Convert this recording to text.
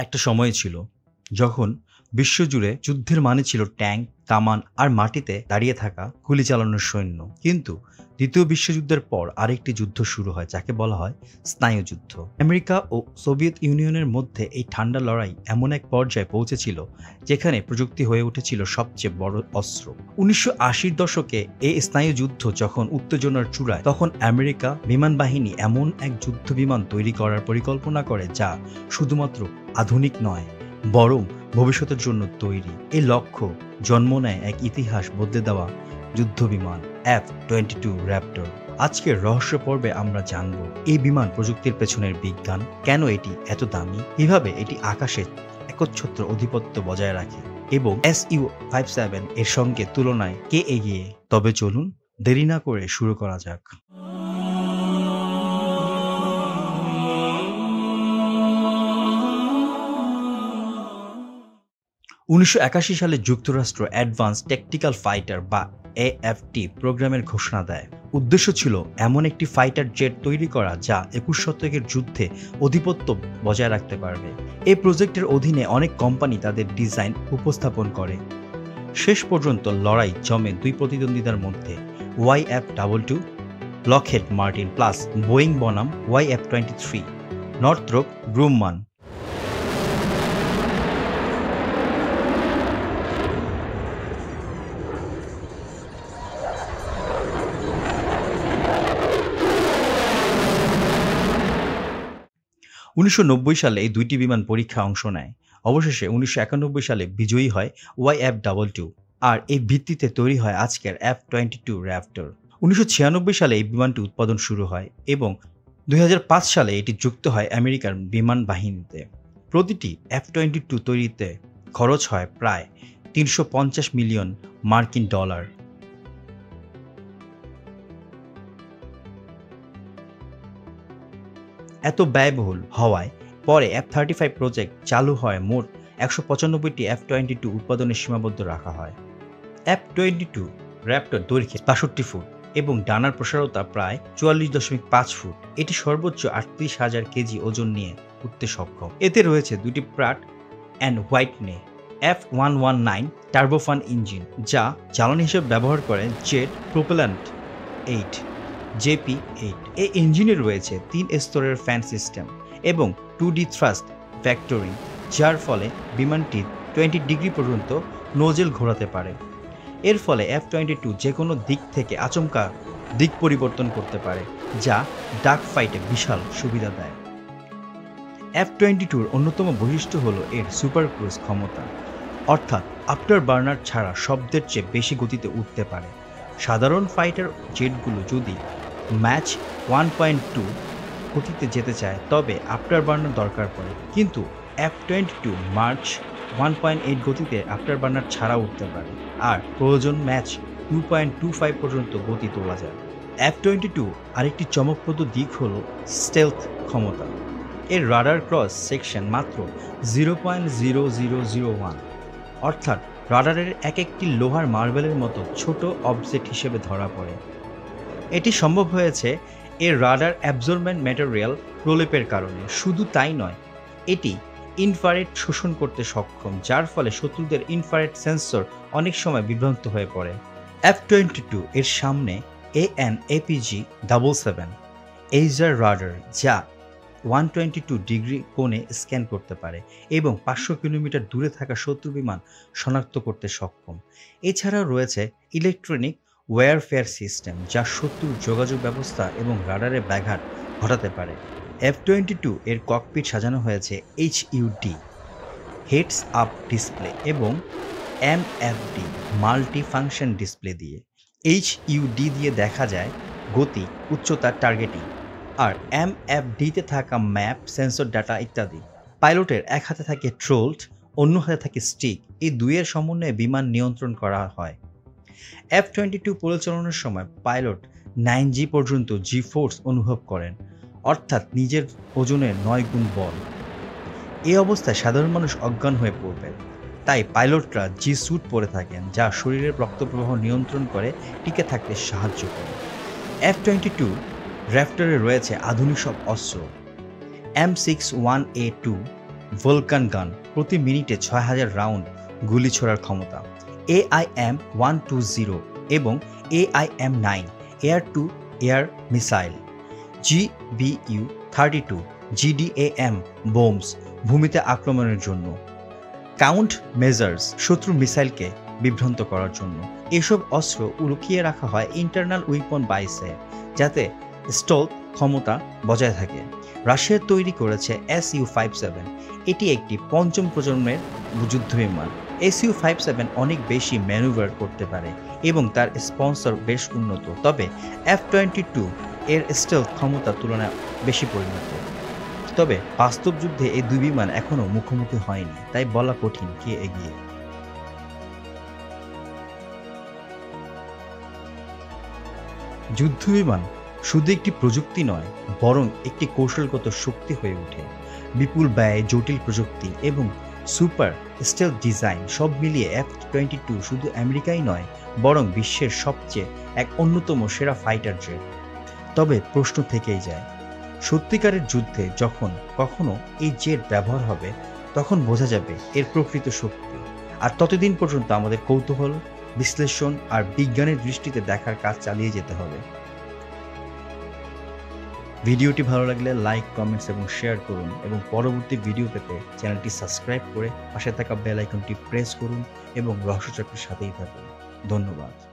একটা সময় ছিল যখন বিশ্বজুড়ে যুদ্ধের মানে ছিল ট্যাঙ্ক, কামান আর মাটিতে দাঁড়িয়ে থাকা গুলি চালানোর সৈন্য। কিন্তু দ্বিতীয় বিশ্বযুদ্ধের পর আরেকটি যুদ্ধ শুরু হয়, যাকে বলা হয় স্নায়ুযুদ্ধ। আমেরিকা ও সোভিয়েত ইউনিয়নের মধ্যে এই ঠান্ডা লড়াই এমন এক পর্যায়ে পৌঁছেছিল যেখানে প্রযুক্তি হয়ে উঠেছিল সবচেয়ে বড় অস্ত্র। 1980-র দশকে এই স্নায়ুযুদ্ধ যখন উত্তেজনার চূড়ায়, তখন আমেরিকা বিমান বাহিনী এমন এক যুদ্ধ বিমান তৈরি করার পরিকল্পনা করে যা শুধুমাত্র আধুনিক নয়, বরং ভবিষ্যতের জন্য তৈরি। এই লক্ষ্য জন্ম নেয় এক ইতিহাস বদলে দেওয়া যুদ্ধ বিমান F-22 র্যাপটর। আজকের রহস্য পর্বে আমরা জানব এই বিমান প্রযুক্তির পেছনের বিজ্ঞান, কেন এটি এত দামি, কিভাবে এটি আকাশে একচ্ছত্র আধিপত্য বজায় রাখে এবং Su-57 এর সঙ্গে তুলনায় কে এগিয়ে। তবে চলুন দেরি না করে শুরু করা যাক। 1981 সালে যুক্তরাষ্ট্র অ্যাডভান্স ট্যাকটিক্যাল ফাইটার বা AFT প্রোগ্রামের ঘোষণা দেয়। উদ্দেশ্য ছিল এমন একটি ফাইটার জেট তৈরি করা যা 21 শতকের যুদ্ধে আধিপত্য বজায় রাখতে পারবে। এই প্রজেক্টের অধীনে অনেক কোম্পানি তাদের ডিজাইন উপস্থাপন করে। শেষ পর্যন্ত লড়াই জমে দুই প্রতিদ্বন্দ্বীদের মধ্যে, YF-22 Lockheed Martin plus Boeing বনাম YF-23 নর্থ্রপ গ্রুম্যান। 1990 সালে এই দুইটি বিমান পরীক্ষা অংশ নেয়। অবশেষে 1991 সালে বিজয়ী হয় YF-22 আর এই ভিত্তিতে তৈরি হয় আজকের F-22 র্যাপটর। 1996 সালে এই বিমানটি উৎপাদন শুরু হয় এবং 2005 সালে এটি যুক্ত হয় আমেরিকার বিমান বাহিনীতে। প্রতিটি F-22 তৈরিতে খরচ হয় প্রায় $350 মিলিয়ন মার্কিন ডলার। এত ব্যয়বহুল হওয়ায় পরে F-35 প্রজেক্ট চালু হয়, মোট 195টি F-22 উৎপাদনের সীমাবদ্ধ রাখা হয়। F-22 র্যাপটর দৈর্ঘ্যে 62 ফুট এবং ডানার প্রসারতা প্রায় 44.5 ফুট। এটি সর্বোচ্চ 38,000 কেজি ওজন নিয়ে উঠতে সক্ষম। এতে রয়েছে দুটি প্রাট অ্যান্ড হোয়াইটনে F119 টার্বোফান ইঞ্জিন, যা জ্বালানি হিসেবে ব্যবহার করে জেট প্রোপেল্যান্ট 8 JP-8। এই ইঞ্জিনে রয়েছে 3 স্তরের ফ্যান সিস্টেম এবং 2D থ্রাস্ট ভেক্টরিং, যার ফলে বিমানটি 20 ডিগ্রি পর্যন্ত নোজেল ঘোরাতে পারে। এর ফলে F-22 যে কোনো দিক থেকে আচমকা দিক পরিবর্তন করতে পারে, যা ডাক ফাইটে বিশাল সুবিধা দেয়। F-22-র অন্যতম বৈশিষ্ট্য হলো এর সুপার ক্রুজ ক্ষমতা, অর্থাৎ আফটার বার্নার ছাড়া শব্দের চেয়ে বেশি গতিতে উঠতে পারে। সাধারণ ফাইটার জেটগুলো যদি ম্যাচ 1.2 গতিতে যেতে চায় তবে আফটার বার্নার দরকার পড়ে, কিন্তু F-22 মার্চ 1.8 গতিতে আফটার বার্নার ছাড়া উঠতে পারে আর প্রয়োজন ম্যাচ 2.25 পর্যন্ত গতি তোলা যায়। F-22 আরেকটি চমকপ্রদ দিক হল স্টেলথ ক্ষমতা। এর রাডার ক্রস সেকশন মাত্র 0.0001, অর্থাৎ রাডারের এক একটি লোহার মার্বেলের মতো ছোট অবজেক্ট হিসেবে ধরা পড়ে। এটি সম্ভব হয়েছে এর রাডার অ্যাবজর্বেন্ট ম্যাটেরিয়াল প্রলেপের কারণে। শুধু তাই নয়, এটি ইনফ্রারেড শোষণ করতে সক্ষম, যার ফলে শত্রুদের ইনফ্রারেড সেন্সর অনেক সময় বিভ্রান্ত হয়ে পড়ে। F-22 এর সামনে AN/APG-77 এইজার রাডার, যা 122 ডিগ্রি কোণে স্ক্যান করতে পারে এবং 500 কিলোমিটার দূরে থাকা শত্রু বিমান শনাক্ত করতে সক্ষম। এছাড়াও রয়েছে ইলেকট্রনিক ওয়্যারফেয়ার সিস্টেম, যা শত্রুর যোগাযোগ ব্যবস্থা এবং রাডারে ব্যাঘাত ঘটাতে পারে। F-22 এর ককপিট সাজানো হয়েছে HUD হেডস আপ ডিসপ্লে এবং MFD মাল্টি ফাংশন ডিসপ্লে দিয়ে। HUD দিয়ে দেখা যায় গতি, উচ্চতা, টার্গেটিং, আর MFD-তে থাকা ম্যাপ, সেন্সর ডাটা ইত্যাদি। পাইলটের এক হাতে থাকে ট্রোল্ট, অন্য হাতে থাকে স্টিক। এই দুইয়ের সমন্বয়ে বিমান নিয়ন্ত্রণ করা হয়। F-22 পরিচালনার সময় পাইলট 9G পর্যন্ত জি ফোর্স অনুভব করেন, অর্থাৎ নিজের ওজনের 9 গুণ বল। এই অবস্থায় সাধারণ মানুষ অজ্ঞান হয়ে পড়বে, তাই পাইলটরা জি স্যুট পরে থাকেন, যা শরীরের রক্তপ্রবাহ নিয়ন্ত্রণ করে টিকে থাকতে সাহায্য করে। F-22 র্যাপটরে রয়েছে আধুনিক সব অস্ত্র। M61A2 ভলকান গান, প্রতি মিনিটে ৬,০০০ রাউন্ড গুলি ছোড়ার ক্ষমতা। AIM-120 এবং AIM-9 air two air missile. GBU-32 GDAM bombs, ভূমিতে আক্রমণের জন্য। কাউন্ট মেজার্স, শত্রু মিসাইলকে বিভ্রান্ত করার জন্য। এসব অস্ত্র লুকিয়ে রাখা হয় ইন্টারনাল উইপন বাইসে, যাতে স্টল ক্ষমতা বজায় থাকে। রাশিয়া তৈরি করেছে Su-57। এটি একটি পঞ্চম প্রজন্মের যুদ্ধবিমান। Su-57 অনেক বেশি ম্যানুভার করতে পারে এবং তার স্পন্সর বেশ উন্নত, তবে F-22 এর স্টেলথ ক্ষমতার তুলনায় বেশি পরিণত। তবে বাস্তব যুদ্ধে এই দুই বিমান এখনও মুখোমুখি হয়নি, তাই বলা কঠিন কে এগিয়ে। যুদ্ধবিমান শুধু একটি প্রযুক্তি নয়, বরং একটি কৌশলগত শক্তি হয়ে ওঠে। বিপুল ব্যয়, জটিল প্রযুক্তি এবং সুপার স্টেলথ ডিজাইন সব মিলিয়ে F-22 শুধু আমেরিকাই নয়, বরং বিশ্বের সবচেয়ে এক অন্যতম সেরা ফাইটার জেট। তবে প্রশ্ন থেকেই যায়, সত্যিকারের যুদ্ধে যখন কখনো এই জেট ব্যবহার হবে, তখন বোঝা যাবে এর প্রকৃত শক্তি। আর ততদিন পর্যন্ত আমাদের কৌতূহল, বিশ্লেষণ আর বিজ্ঞানের দৃষ্টিতে দেখার কাজ চালিয়ে যেতে হবে। ভিডিওটি ভালো লাগলে লাইক, কমেন্টস এবং শেয়ার করুন, এবং পরবর্তী ভিডিও পেতে চ্যানেলটি সাবস্ক্রাইব করে পাশে থাকা বেল আইকনটি প্রেস করুন এবং রহস্যচক্রের সাথেই থাকুন। ধন্যবাদ।